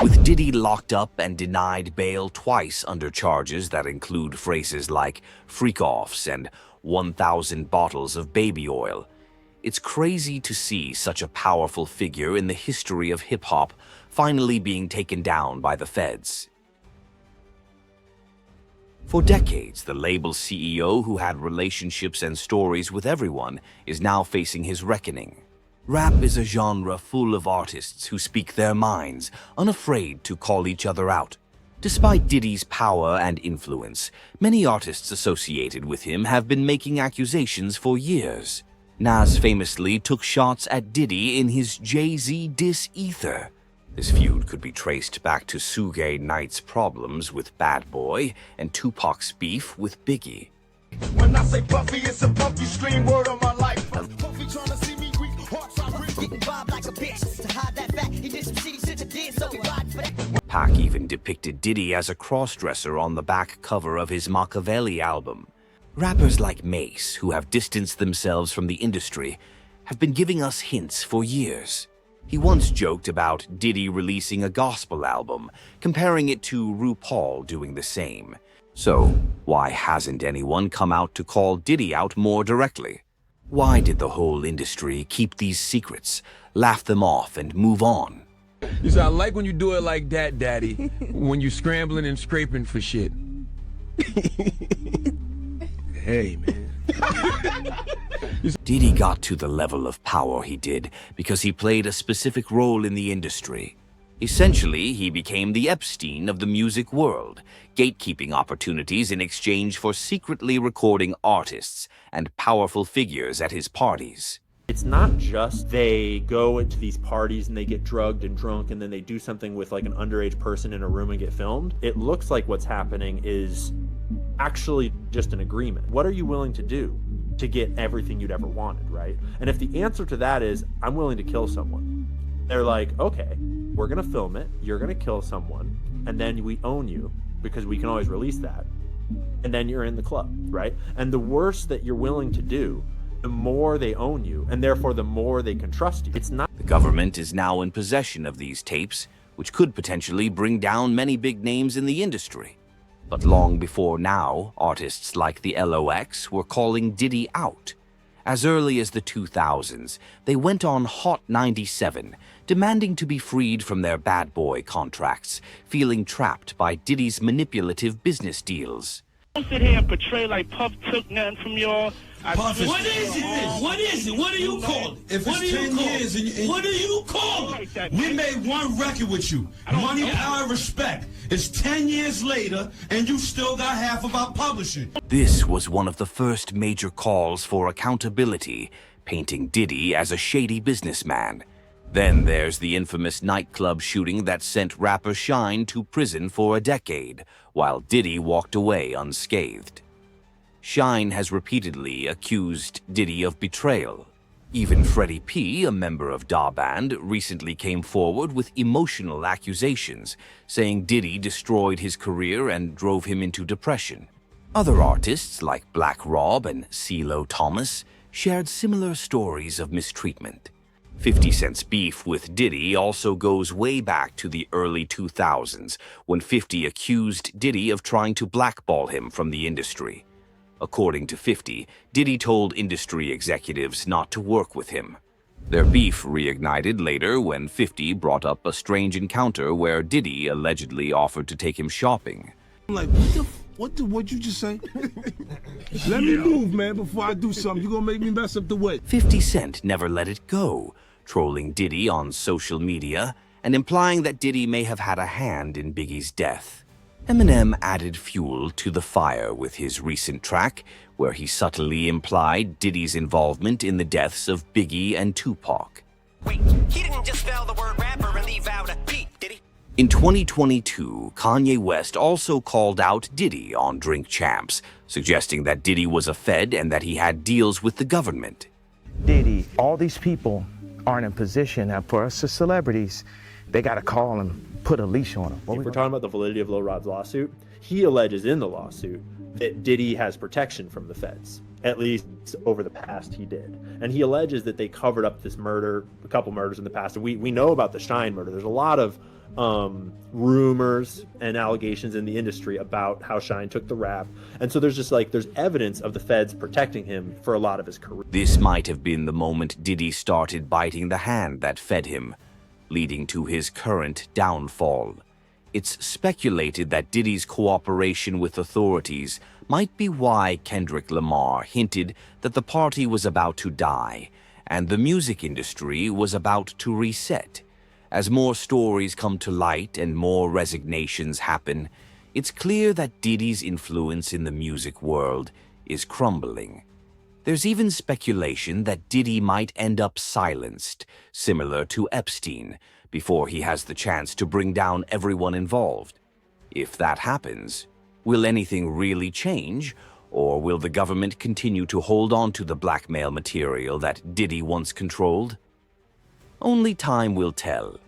With Diddy locked up and denied bail twice under charges that include phrases like freak-offs and 1,000 bottles of baby oil, it's crazy to see such a powerful figure in the history of hip-hop finally being taken down by the feds. For decades, the label's CEO, who had relationships and stories with everyone, is now facing his reckoning. Rap is a genre full of artists who speak their minds, unafraid to call each other out. Despite Diddy's power and influence, many artists associated with him have been making accusations for years. Nas famously took shots at Diddy in his Jay-Z diss Ether. This feud could be traced back to Suge Knight's problems with Bad Boy and Tupac's beef with Biggie. When I say Puffy, it's a Puffy stream word on my life. Puffy trying to see me weak, hearts are getting bob like a bitch. To hide that fact, he did some shitty shit to did, so we ride for that. Pac even depicted Diddy as a cross-dresser on the back cover of his Machiavelli album. Rappers like Mace, who have distanced themselves from the industry, have been giving us hints for years. He once joked about Diddy releasing a gospel album, comparing it to RuPaul doing the same. So, why hasn't anyone come out to call Diddy out more directly? Why did the whole industry keep these secrets, laugh them off, and move on? You say, I like when you do it like that, Daddy, when you're scrambling and scraping for shit. Hey, man. Diddy got to the level of power he did because he played a specific role in the industry. Essentially, he became the Epstein of the music world, gatekeeping opportunities in exchange for secretly recording artists and powerful figures at his parties. It's not just they go into these parties and they get drugged and drunk and then they do something with like an underage person in a room and get filmed. It looks like what's happening is actually just an agreement. What are you willing to do to get everything you'd ever wanted, right? And if the answer to that is, I'm willing to kill someone, they're like, okay, we're gonna film it, you're gonna kill someone, and then we own you because we can always release that. And then you're in the club, right? And the worse that you're willing to do, the more they own you, and therefore the more they can trust you. It's not. The government is now in possession of these tapes, which could potentially bring down many big names in the industry. But long before now, artists like the LOX were calling Diddy out. As early as the 2000s, they went on Hot 97, demanding to be freed from their bad boy contracts, feeling trapped by Diddy's manipulative business deals. Don't sit here and portray like Puff took nothing from y'all. Puff, what is it? What is it? What do you call it? If it's 10 years and what do you call it? We made one record with you. Money, power, respect. It's 10 years later and you still got half of our publishing. This was one of the first major calls for accountability, painting Diddy as a shady businessman. Then there's the infamous nightclub shooting that sent rapper Shyne to prison for a decade, while Diddy walked away unscathed. Shyne has repeatedly accused Diddy of betrayal. Even Freddy P, a member of Da Band, recently came forward with emotional accusations, saying Diddy destroyed his career and drove him into depression. Other artists like Black Rob and CeeLo Thomas shared similar stories of mistreatment. 50 Cent's beef with Diddy also goes way back to the early 2000s, when 50 accused Diddy of trying to blackball him from the industry. According to 50, Diddy told industry executives not to work with him. Their beef reignited later when 50 brought up a strange encounter where Diddy allegedly offered to take him shopping. I'm like, what'd you just say? Let me move, man, before I do something. You're gonna make me mess up the way. 50 Cent never let it go, trolling Diddy on social media and implying that Diddy may have had a hand in Biggie's death. Eminem added fuel to the fire with his recent track, where he subtly implied Diddy's involvement in the deaths of Biggie and Tupac. Wait, he didn't just spell the word rapper and leave out a beat, did he? In 2022, Kanye West also called out Diddy on Drink Champs, suggesting that Diddy was a Fed and that he had deals with the government. Diddy, all these people aren't in position. Now, for us as celebrities, they got to call and put a leash on them. If we're talking about the validity of Lil Rod's lawsuit, he alleges in the lawsuit that Diddy has protection from the feds. At least over the past he did. And he alleges that they covered up this murder, a couple murders in the past. And we know about the Shyne murder. There's a lot of rumors and allegations in the industry about how Shyne took the rap. And so there's just like, there's evidence of the feds protecting him for a lot of his career. This might have been the moment Diddy started biting the hand that fed him, leading to his current downfall. It's speculated that Diddy's cooperation with authorities might be why Kendrick Lamar hinted that the party was about to die and the music industry was about to reset. As more stories come to light and more resignations happen, it's clear that Diddy's influence in the music world is crumbling. There's even speculation that Diddy might end up silenced, similar to Epstein, before he has the chance to bring down everyone involved. If that happens, will anything really change, or will the government continue to hold on to the blackmail material that Diddy once controlled? Only time will tell.